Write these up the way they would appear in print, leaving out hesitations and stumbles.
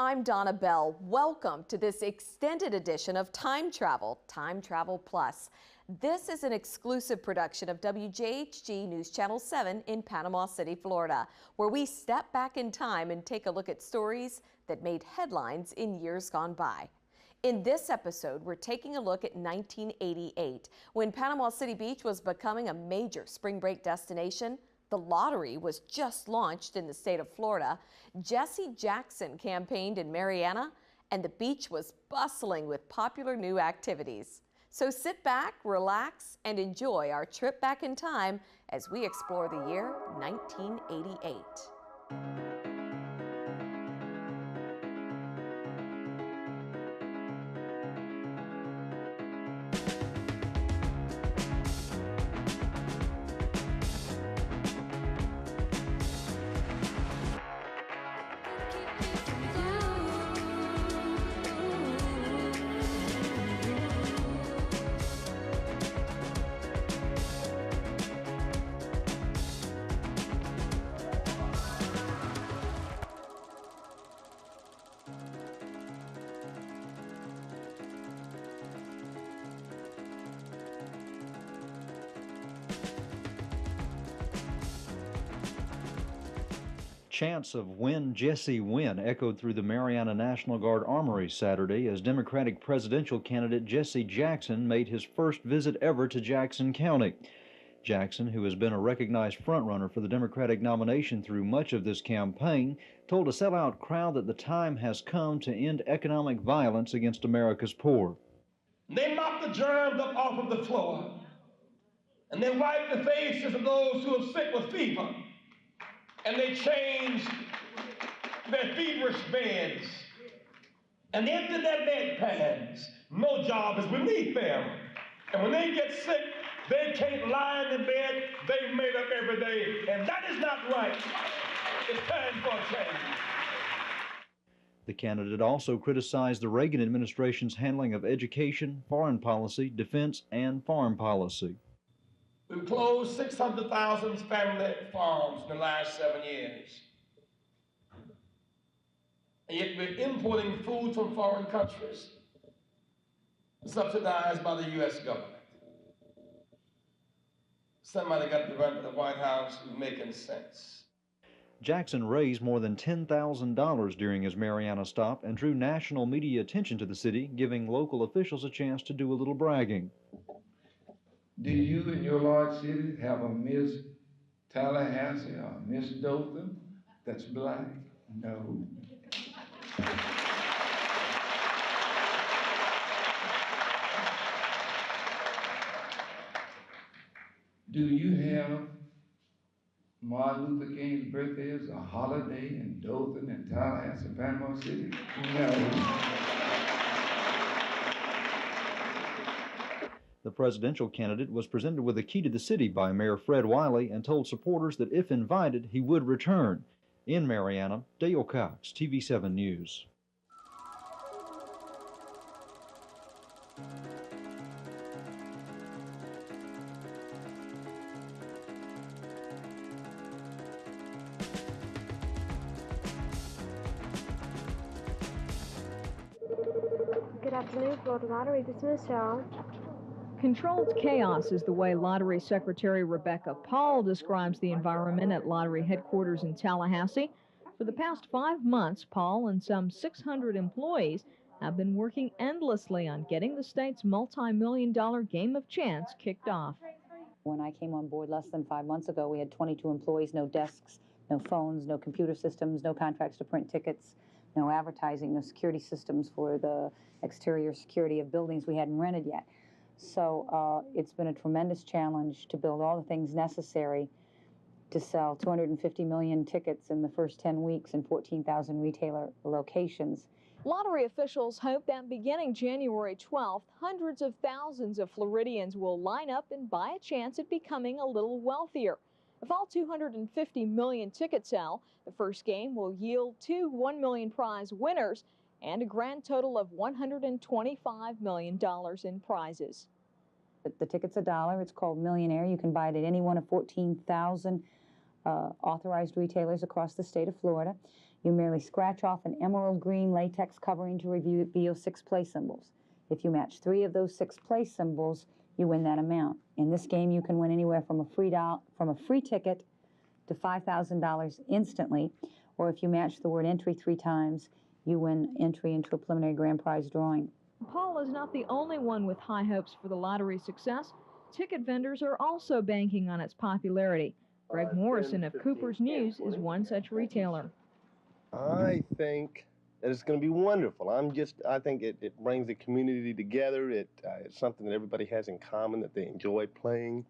I'm Donna Bell. Welcome to this extended edition of Time Travel Plus. This is an exclusive production of WJHG News Channel 7 in Panama City, Florida, where we step back in time and take a look at stories that made headlines in years gone by. In this episode, we're taking a look at 1988, when Panama City Beach was becoming a major spring break destination. The lottery was just launched in the state of Florida. Jesse Jackson campaigned in Mariana, and the beach was bustling with popular new activities. So sit back, relax, and enjoy our trip back in time as we explore the year 1988. Chants of "Win, Jesse, win" echoed through the Mariana National Guard Armory Saturday as Democratic presidential candidate Jesse Jackson made his first visit ever to Jackson County. Jackson, who has been a recognized frontrunner for the Democratic nomination through much of this campaign, told a sellout crowd that the time has come to end economic violence against America's poor. They mop the germs up off of the floor, and they wipe the faces of those who are sick with fever, and they change their feverish beds and empty their bedpans. No job is beneath them. And when they get sick, they can't lie in the bed they've made up every day. And that is not right. It's time for a change. The candidate also criticized the Reagan administration's handling of education, foreign policy, defense, and foreign policy. We've closed 600,000 family farms in the last 7 years. And yet we're importing food from foreign countries, subsidized by the U.S. government. Somebody got to run to the White House who's making sense. Jackson raised more than $10,000 during his Mariana stop and drew national media attention to the city, giving local officials a chance to do a little bragging. Do you in your large city have a Miss Tallahassee or Miss Dothan that's black? No. Do you have Martin Luther King's birthday as a holiday in Dothan and Tallahassee, Panama City? No. The presidential candidate was presented with a key to the city by Mayor Fred Wiley and told supporters that if invited, he would return. In Mariana, Dale Cox, TV7 News. Good afternoon, Florida Lottery. This is Ms. Cheryl. Controlled chaos is the way Lottery Secretary Rebecca Paul describes the environment at Lottery headquarters in Tallahassee. For the past 5 months, Paul and some 600 employees have been working endlessly on getting the state's multi-million-dollar game of chance kicked off. When I came on board less than 5 months ago, we had 22 employees, no desks, no phones, no computer systems, no contracts to print tickets, no advertising, no security systems for the exterior security of buildings we hadn't rented yet. So it's been a tremendous challenge to build all the things necessary to sell 250 million tickets in the first 10 weeks in 14,000 retailer locations. Lottery officials hope that beginning January 12th, hundreds of thousands of Floridians will line up and buy a chance at becoming a little wealthier. If all 250 million tickets sell, the first game will yield 2 $1 million prize winners and a grand total of $125 million in prizes. The ticket's $1. It's called Millionaire. You can buy it at any one of 14,000 authorized retailers across the state of Florida. You merely scratch off an emerald green latex covering to reveal 6 play symbols. If you match 3 of those 6 play symbols, you win that amount. In this game, you can win anywhere from a free ticket to $5,000 instantly, or if you match the word entry 3 times, you win entry into a preliminary grand prize drawing. Paul is not the only one with high hopes for the lottery's success. Ticket vendors are also banking on its popularity. Greg Morrison of Cooper's News is one such retailer. I think that it's going to be wonderful. I think it brings the community together. It's something that everybody has in common that they enjoy playing.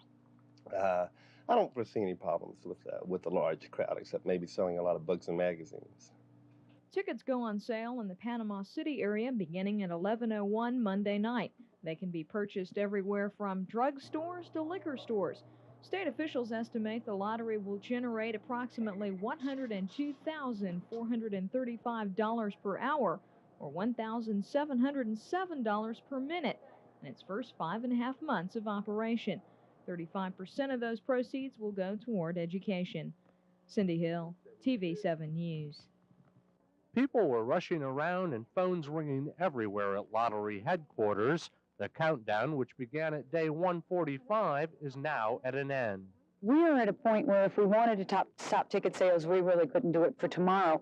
I don't foresee any problems with the large crowd, except maybe selling a lot of books and magazines. Tickets go on sale in the Panama City area beginning at 11:01 Monday night. They can be purchased everywhere from drugstores to liquor stores. State officials estimate the lottery will generate approximately $102,435 per hour, or $1,707 per minute, in its first 5.5 months of operation. 35% of those proceeds will go toward education. Cindy Hill, TV7 News. People were rushing around and phones ringing everywhere at lottery headquarters. The countdown, which began at day 145, is now at an end. We are at a point where if we wanted to stop ticket sales, we really couldn't do it for tomorrow.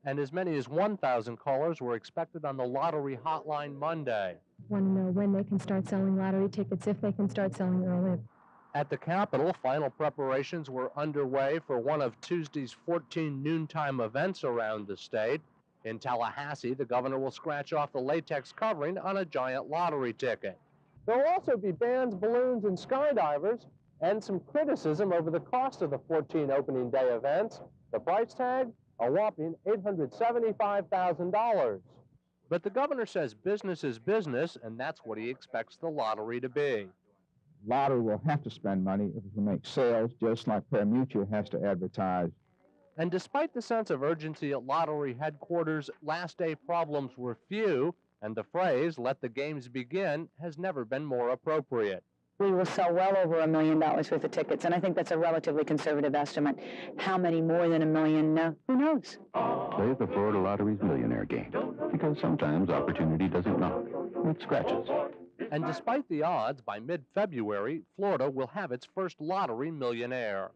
And as many as 1,000 callers were expected on the lottery hotline Monday. Want to know when they can start selling lottery tickets, if they can start selling early. At the Capitol, final preparations were underway for one of Tuesday's 14 noontime events around the state. In Tallahassee, the governor will scratch off the latex covering on a giant lottery ticket. There will also be bands, balloons, and skydivers, and some criticism over the cost of the 14 opening day events. The price tag, a whopping $875,000. But the governor says business is business, and that's what he expects the lottery to be. Lottery will have to spend money if it can make sales, just like Parimutuel has to advertise. And despite the sense of urgency at lottery headquarters, last day problems were few, and the phrase, "let the games begin," has never been more appropriate. We will sell well over $1 million worth of tickets, and I think that's a relatively conservative estimate. How many more than 1 million? Who knows? Play the Florida Lottery's Millionaire Game, because sometimes opportunity doesn't knock, it scratches. And despite the odds, by mid-February, Florida will have its first lottery millionaire.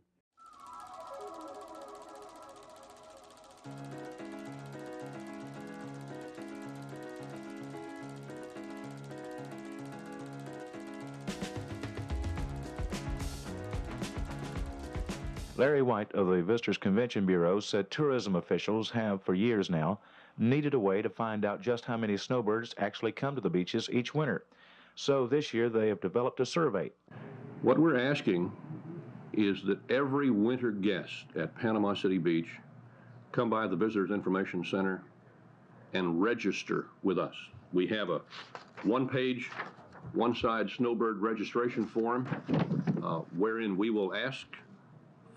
Larry White of the Visitors Convention Bureau said tourism officials have, for years now, needed a way to find out just how many snowbirds actually come to the beaches each winter. So this year they have developed a survey. What we're asking is that every winter guest at Panama City Beach come by the Visitors Information Center and register with us. We have a one-page, one-side snowbird registration form wherein we will ask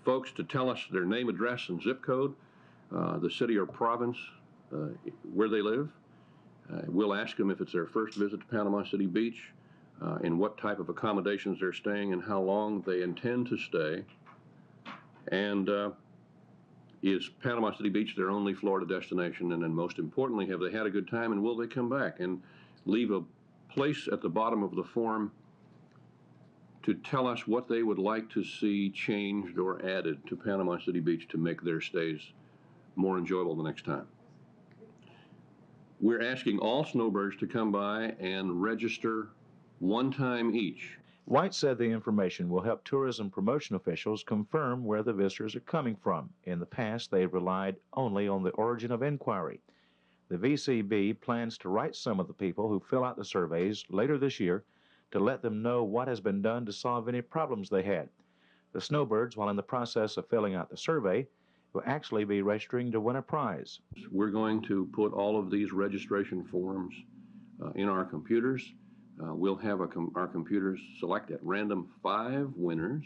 folks to tell us their name, address, and zip code, the city or province where they live. We'll ask them if it's their first visit to Panama City Beach, and what type of accommodations they're staying and how long they intend to stay. And is Panama City Beach their only Florida destination? And then most importantly, have they had a good time and will they come back? And leave a place at the bottom of the form to tell us what they would like to see changed or added to Panama City Beach to make their stays more enjoyable the next time. We're asking all snowbirds to come by and register one time each. White said the information will help tourism promotion officials confirm where the visitors are coming from. In the past, they relied only on the origin of inquiry. The VCB plans to write some of the people who fill out the surveys later this year to let them know what has been done to solve any problems they had. The snowbirds, while in the process of filling out the survey, will actually be registering to win a prize. We're going to put all of these registration forms in our computers. We'll have our computers select at random 5 winners.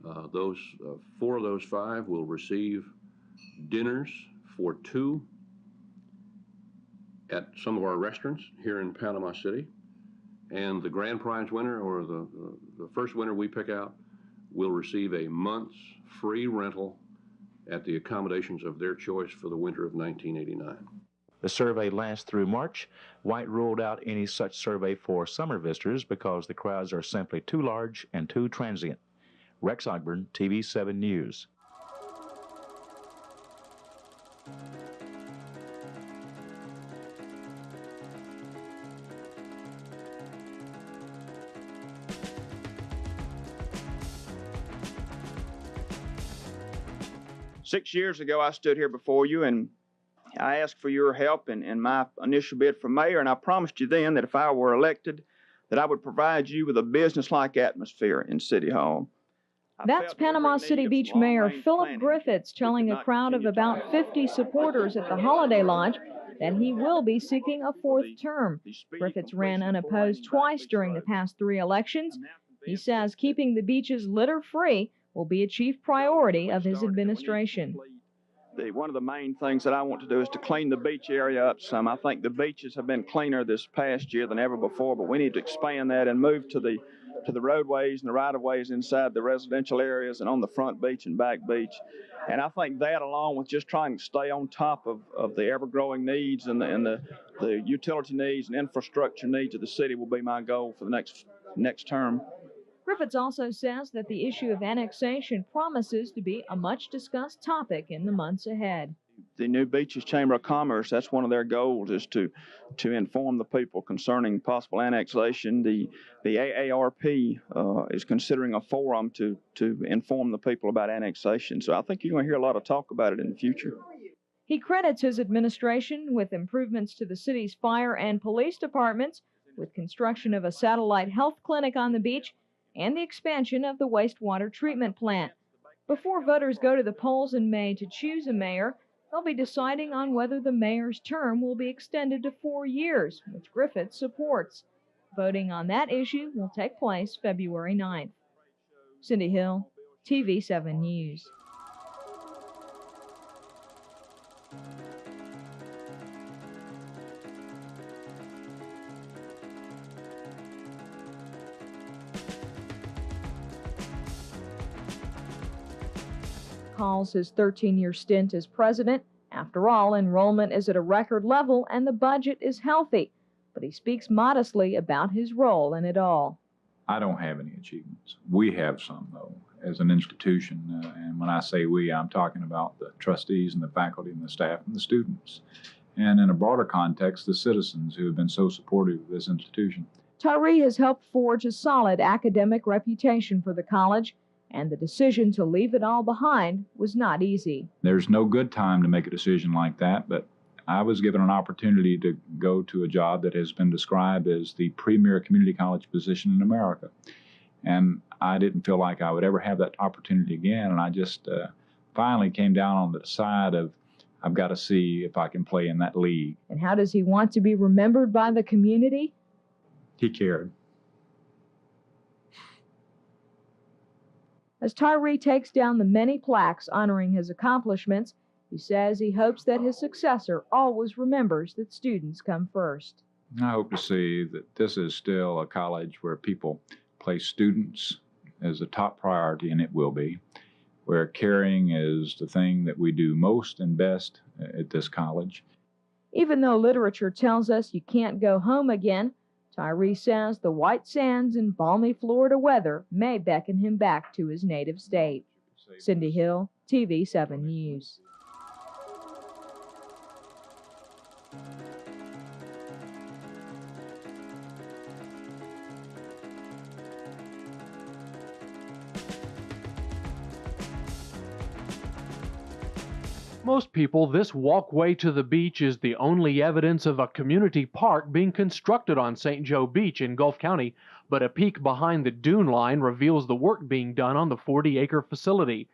4 of those 5 will receive dinners for 2 at some of our restaurants here in Panama City. And the grand prize winner, or the first winner we pick out, will receive a month's free rental at the accommodations of their choice for the winter of 1989. The survey lasts through March. White ruled out any such survey for summer visitors because the crowds are simply too large and too transient. Rex Ogburn, TV 7 News. Six years ago, I stood here before you and I asked for your help in my initial bid for mayor, and I promised you then that if I were elected, that I would provide you with a business-like atmosphere in City Hall. That's Panama City Beach Mayor Philip Griffiths telling a crowd of about 50 supporters at the Holiday Lodge that he will be seeking a fourth term. Griffiths ran unopposed twice during the past 3 elections. He says keeping the beaches litter-free will be a chief priority of his administration. One of the main things that I want to do is to clean the beach area up some. I think the beaches have been cleaner this past year than ever before, but we need to expand that and move to the roadways and the right-of-ways inside the residential areas and on the front beach and back beach. And I think that, along with just trying to stay on top of the ever-growing needs and the utility needs and infrastructure needs of the city, will be my goal for the next term. Griffiths also says that the issue of annexation promises to be a much-discussed topic in the months ahead. The New Beaches Chamber of Commerce, that's one of their goals, is to inform the people concerning possible annexation. The AARP is considering a forum to inform the people about annexation. So I think you're going to hear a lot of talk about it in the future. He credits his administration with improvements to the city's fire and police departments, with construction of a satellite health clinic on the beach, and the expansion of the wastewater treatment plant. Before voters go to the polls in May to choose a mayor, they'll be deciding on whether the mayor's term will be extended to 4 years, which Griffiths supports. Voting on that issue will take place February 9th. Cindy Hill, TV 7 News. Calls his 13-year stint as president. After all, enrollment is at a record level and the budget is healthy. But he speaks modestly about his role in it all. I don't have any achievements. We have some, though, as an institution. And when I say we, I'm talking about the trustees and the faculty and the staff and the students. And in a broader context, the citizens who have been so supportive of this institution. Tyree has helped forge a solid academic reputation for the college, and the decision to leave it all behind was not easy. There's no good time to make a decision like that, but I was given an opportunity to go to a job that has been described as the premier community college position in America. And I didn't feel like I would ever have that opportunity again, and I just finally came down on the side of, I've got to see if I can play in that league. And how does he want to be remembered by the community? He cared. As Tyree takes down the many plaques honoring his accomplishments, he says he hopes that his successor always remembers that students come first. I hope to see that this is still a college where people place students as a top priority, and it will be, where caring is the thing that we do most and best at this college. Even though literature tells us you can't go home again, Tyree says the white sands and balmy Florida weather may beckon him back to his native state. Cindy Hill, TV 7 News. Most people, this walkway to the beach is the only evidence of a community park being constructed on St. Joe Beach in Gulf County, but a peek behind the dune line reveals the work being done on the 40-acre facility.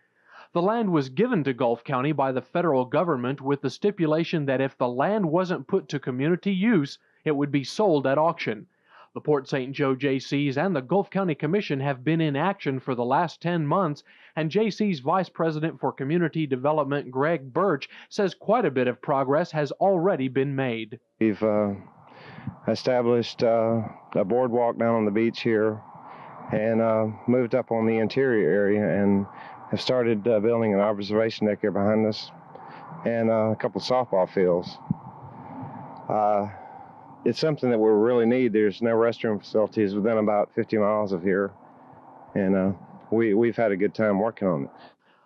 The land was given to Gulf County by the federal government with the stipulation that if the land wasn't put to community use, it would be sold at auction. The Port St. Joe Jaycees and the Gulf County Commission have been in action for the last 10 months, and Jaycees Vice President for Community Development Greg Birch says quite a bit of progress has already been made. We've established a boardwalk down on the beach here and moved up on the interior area, and have started building an observation deck here behind us and a couple of softball fields. It's something that we really need. There's no restroom facilities within about 50 miles of here, and we've had a good time working on it.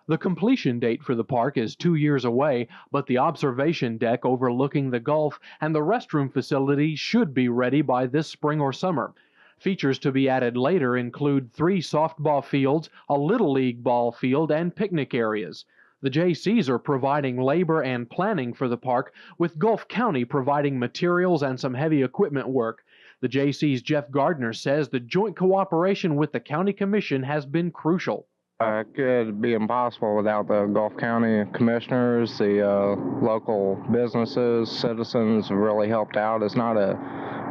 The completion date for the park is 2 years away, but the observation deck overlooking the Gulf and the restroom facility should be ready by this spring or summer. Features to be added later include 3 softball fields, a Little League ball field, and picnic areas. The Jaycees are providing labor and planning for the park, with Gulf County providing materials and some heavy equipment work. The Jaycees' Jeff Gardner says the joint cooperation with the County Commission has been crucial. It could be impossible without the Gulf County commissioners, the local businesses, citizens have really helped out. It's not a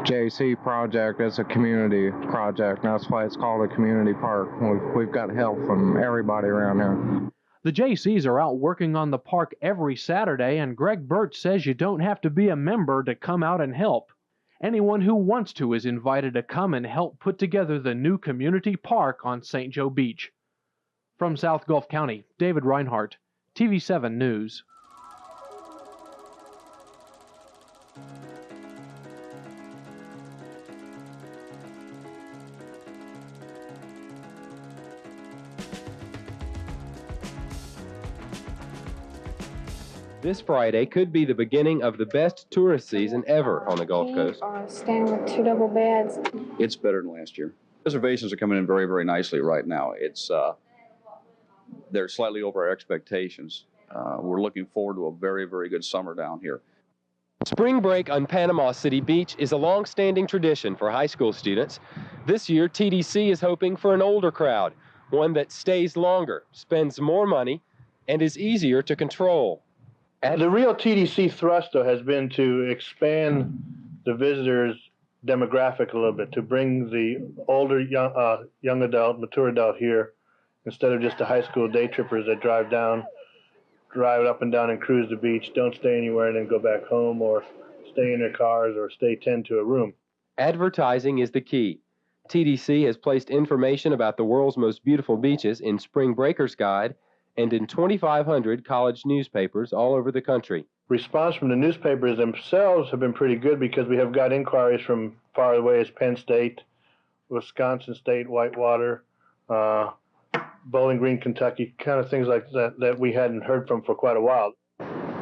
JC project, it's a community project. That's why it's called a community park. We've got help from everybody around here. The Jaycees are out working on the park every Saturday, and Greg Birch says you don't have to be a member to come out and help. Anyone who wants to is invited to come and help put together the new community park on St. Joe Beach. From South Gulf County, David Reinhardt, TV7 News. This Friday could be the beginning of the best tourist season ever on the Gulf Coast. Staying with 2 double beds. It's better than last year. Reservations are coming in very, very nicely right now. They're slightly over our expectations. We're looking forward to a very, very good summer down here. Spring break on Panama City Beach is a long-standing tradition for high school students. This year, TDC is hoping for an older crowd, one that stays longer, spends more money, and is easier to control. The real TDC thrust, though, has been to expand the visitors' demographic a little bit, to bring the older, young adult, mature adult here, instead of just the high school day trippers that drive up and down and cruise the beach, don't stay anywhere and then go back home, or stay in their cars, or stay 10 to a room. Advertising is the key. TDC has placed information about the world's most beautiful beaches in Spring Breakers Guide and in 2,500 college newspapers all over the country. Response from the newspapers themselves have been pretty good, because we have got inquiries from far away as Penn State, Wisconsin State, Whitewater, Bowling Green, Kentucky, kind of things like that we hadn't heard from for quite a while.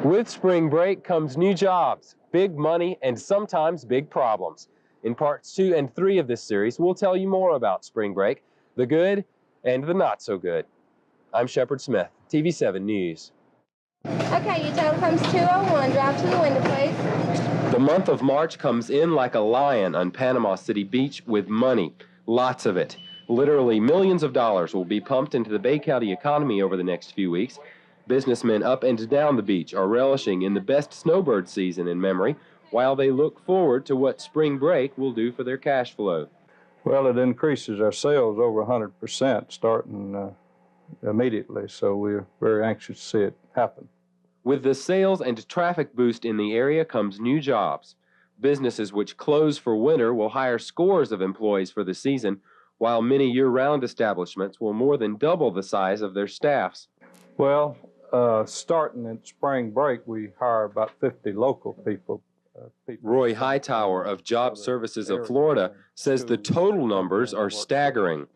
With spring break comes new jobs, big money, and sometimes big problems. In parts 2 and 3 of this series, we'll tell you more about spring break, the good and the not so good. I'm Shepard Smith, TV7 News. Okay, your total comes 201. Drive to the window, please. The month of March comes in like a lion on Panama City Beach with money, lots of it. Literally millions of dollars will be pumped into the Bay County economy over the next few weeks. Businessmen up and down the beach are relishing in the best snowbird season in memory, while they look forward to what spring break will do for their cash flow. Well, it increases our sales over 100% starting immediately, so we're very anxious to see it happen. With the sales and traffic boost in the area comes new jobs. Businesses which close for winter will hire scores of employees for the season, while many year-round establishments will more than double the size of their staffs. Well, starting in spring break, we hire about 50 local people. Roy Hightower of Job Services of Florida says the total numbers are staggering.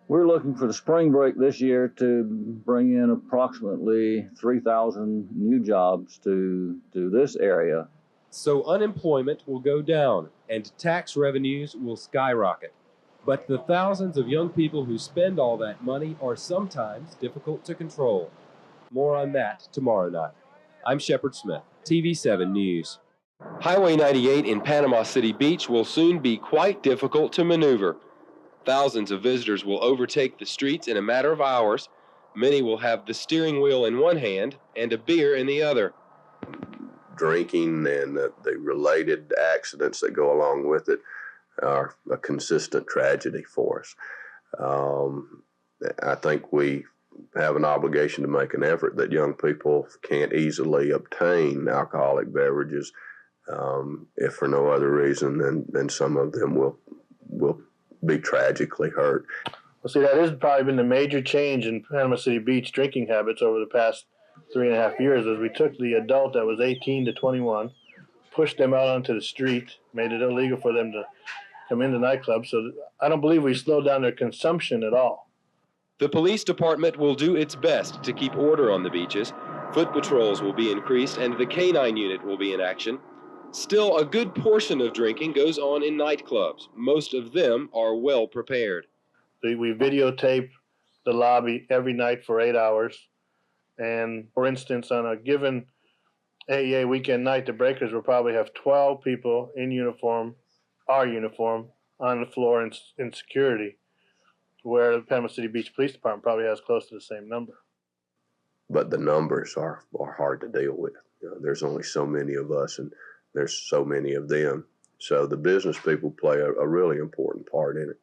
We're looking for the spring break this year to bring in approximately 3,000 new jobs to this area. So unemployment will go down and tax revenues will skyrocket. But the thousands of young people who spend all that money are sometimes difficult to control. More on that tomorrow night. I'm Shepard Smith, TV7 News. Highway 98 in Panama City Beach will soon be quite difficult to maneuver. Thousands of visitors will overtake the streets in a matter of hours. Many will have the steering wheel in one hand and a beer in the other. Drinking and the related accidents that go along with it are a consistent tragedy for us. I think we have an obligation to make an effort that young people can't easily obtain alcoholic beverages, if for no other reason than some of them will be tragically hurt. Well, see, that has probably been the major change in Panama City Beach drinking habits over the past 3.5 years, as we took the adult that was 18 to 21, pushed them out onto the street, made it illegal for them to come into nightclubs. So I don't believe we slowed down their consumption at all. The police department will do its best to keep order on the beaches. Foot patrols will be increased and the canine unit will be in action. Still, a good portion of drinking goes on in nightclubs. Most of them are well prepared. We videotape the lobby every night for 8 hours. And for instance, on a given AEA weekend night, the breakers will probably have 12 people in uniform, our uniform, on the floor in security, where the Panama City Beach Police Department probably has close to the same number. But the numbers are hard to deal with. You know, there's only so many of us and there's so many of them. So the business people play a really important part in it.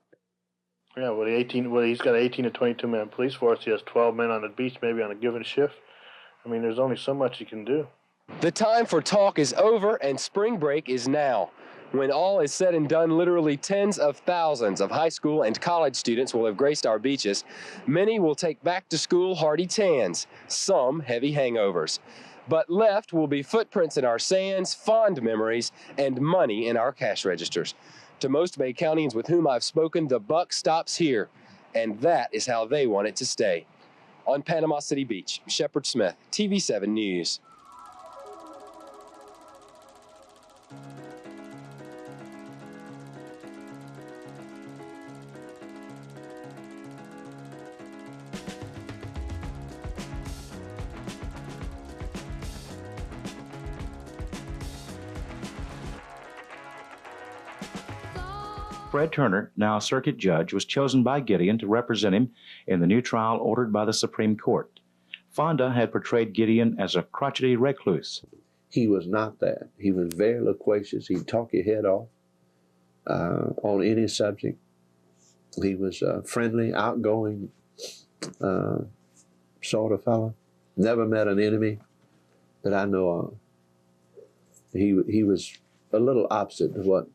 Yeah, he's got an 18 to 22 man police force. He has 12 men on the beach, maybe on a given shift. I mean, there's only so much he can do. The time for talk is over and spring break is now. When all is said and done, literally tens of thousands of high school and college students will have graced our beaches. Many will take back to school hearty tans, some heavy hangovers. But left will be footprints in our sands, fond memories, and money in our cash registers. To most Bay Countians with whom I've spoken, the buck stops here, and that is how they want it to stay. On Panama City Beach, Shepard Smith, TV7 News. Fred Turner, now a circuit judge, was chosen by Gideon to represent him in the new trial ordered by the Supreme Court. Fonda had portrayed Gideon as a crotchety recluse. He was not that. He was very loquacious. He'd talk your head off on any subject. He was a friendly, outgoing sort of fellow. Never met an enemy, but I know he was a little opposite of what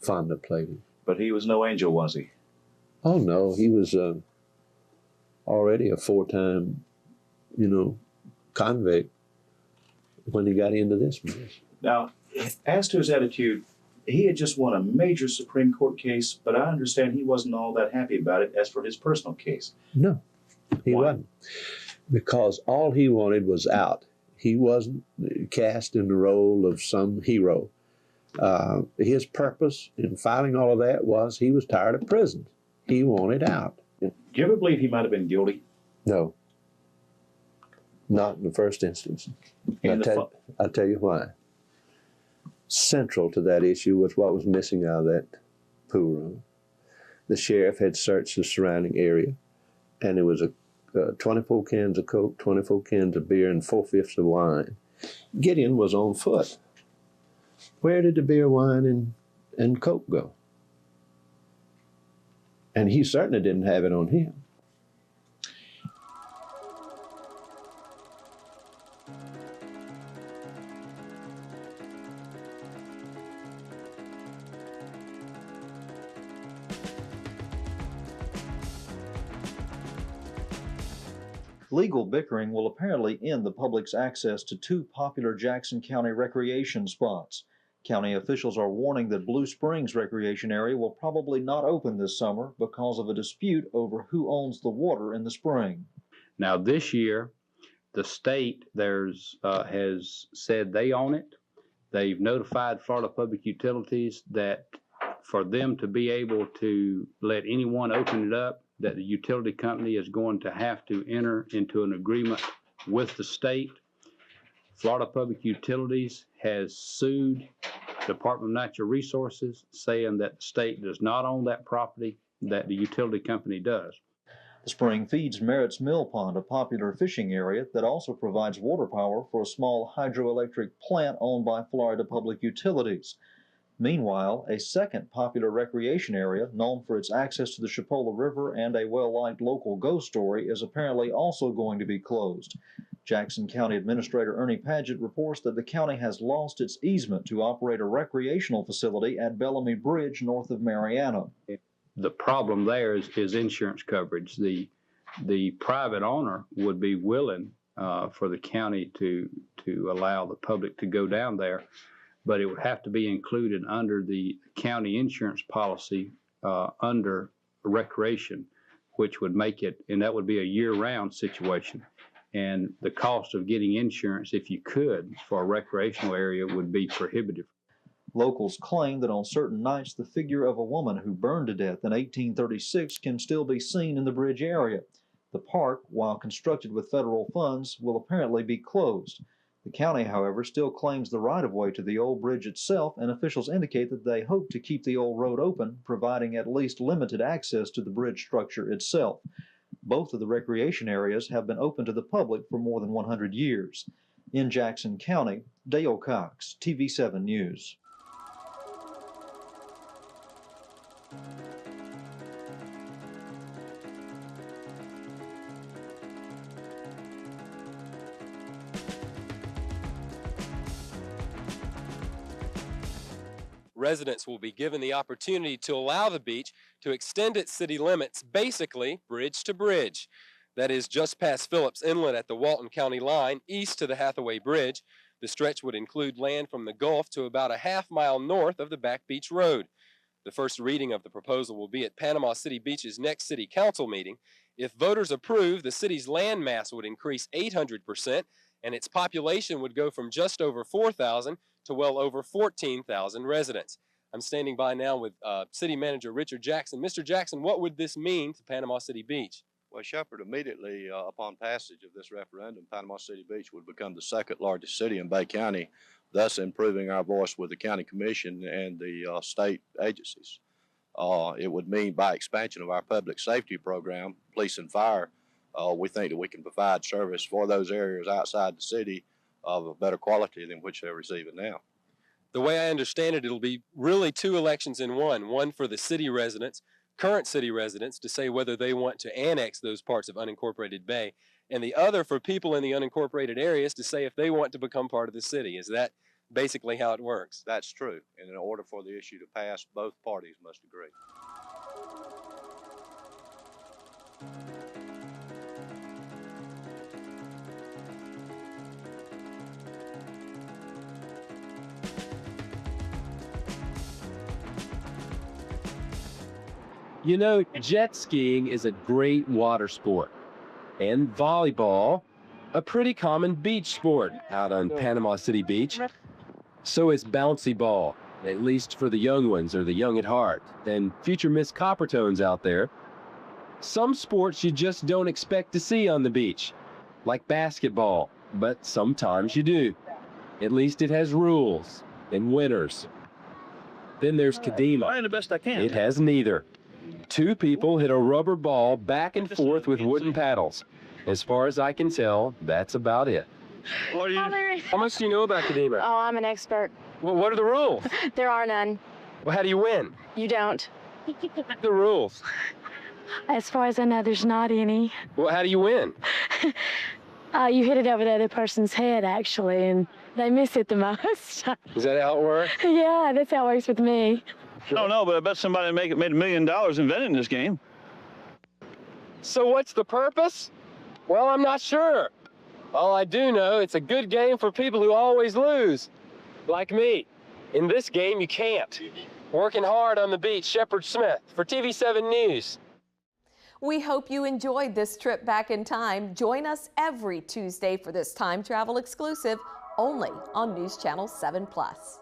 Fonda played him. But he was no angel, was he? Oh, no. He was already a 4-time, convict when he got into this mess. Now, as to his attitude, he had just won a major Supreme Court case, but I understand he wasn't all that happy about it as for his personal case. No, he wasn't. Because all he wanted was out. He wasn't cast in the role of some hero. His purpose in filing all of that was he was tired of prison. He wanted out. Do you ever believe he might have been guilty? No. Not in the first instance. I'll tell you why. Central to that issue was what was missing out of that pool room. The sheriff had searched the surrounding area, and there was 24 cans of Coke, 24 cans of beer, and 4/5 of wine. Gideon was on foot. Where did the beer, wine, and Coke go? And he certainly didn't have it on him. Legal bickering will apparently end the public's access to 2 popular Jackson County recreation spots. County officials are warning that Blue Springs Recreation Area will probably not open this summer because of a dispute over who owns the water in the spring. Now this year, the state has said they own it. They've notified Florida Public Utilities that for them to be able to let anyone open it up, that the utility company is going to have to enter into an agreement with the state. Florida Public Utilities has sued Department of Natural Resources, saying that the state does not own that property, that the utility company does. The spring feeds Merritt's Mill Pond, a popular fishing area that also provides water power for a small hydroelectric plant owned by Florida Public Utilities. Meanwhile, a second popular recreation area, known for its access to the Chipola River and a well-liked local ghost story, is apparently also going to be closed. Jackson County Administrator Ernie Padgett reports that the county has lost its easement to operate a recreational facility at Bellamy Bridge north of Marianna. The problem there is insurance coverage. The private owner would be willing for the county to allow the public to go down there, but it would have to be included under the county insurance policy under recreation, which would make it, and that would be a year-round situation. And the cost of getting insurance, if you could, for a recreational area would be prohibitive. Locals claim that on certain nights the figure of a woman who burned to death in 1836 can still be seen in the bridge area. The park, while constructed with federal funds, will apparently be closed. The county, however, still claims the right-of-way to the old bridge itself, and officials indicate that they hope to keep the old road open, providing at least limited access to the bridge structure itself. Both of the recreation areas have been open to the public for more than 100 years. In Jackson County, Dale Cox, TV7 News. Residents will be given the opportunity to allow the beach to extend its city limits, basically bridge to bridge. That is just past Phillips Inlet at the Walton County line, east to the Hathaway Bridge. The stretch would include land from the Gulf to about a half-mile north of the Back Beach Road. The first reading of the proposal will be at Panama City Beach's next City Council meeting. If voters approve, the city's land mass would increase 800%, and its population would go from just over 4,000 to well over 14,000 residents. I'm standing by now with City Manager Richard Jackson. Mr. Jackson, what would this mean to Panama City Beach? Well, Shepard, immediately upon passage of this referendum, Panama City Beach would become the second largest city in Bay County, thus improving our voice with the county commission and the state agencies. It would mean, by expansion of our public safety program, police and fire, we think that we can provide service for those areas outside the city of a better quality than which they're receiving now. The way I understand it, it'll be really two elections in one for the city residents, current city residents, to say whether they want to annex those parts of unincorporated Bay, and the other for people in the unincorporated areas to say if they want to become part of the city. Is that basically how it works? That's true, and in order for the issue to pass, both parties must agree. You know, jet skiing is a great water sport, and volleyball, a pretty common beach sport out on Panama City Beach. So is bouncy ball, at least for the young ones or the young at heart, and future Miss Coppertones out there. Some sports you just don't expect to see on the beach, like basketball, but sometimes you do. At least it has rules and winners. Then there's Kadima. Trying the best I can. It has neither. Two people hit a rubber ball back and forth with wooden paddles. As far as I can tell, that's about it. How much do you know about Kadima? Oh, I'm an expert. Well, what are the rules? There are none. Well, how do you win? You don't. The rules. As far as I know, there's not any. Well, how do you win? You hit it over the other person's head, actually, and they miss it the most. Is that how it works? Yeah, that's how it works with me. I don't know, but I bet somebody made $1 million inventing this game. So what's the purpose? Well, I'm not sure. All I do know, it's a good game for people who always lose, like me. In this game, you can't. Working hard on the beach, Shepard Smith for TV7 News. We hope you enjoyed this trip back in time. Join us every Tuesday for this time travel exclusive only on News Channel 7+.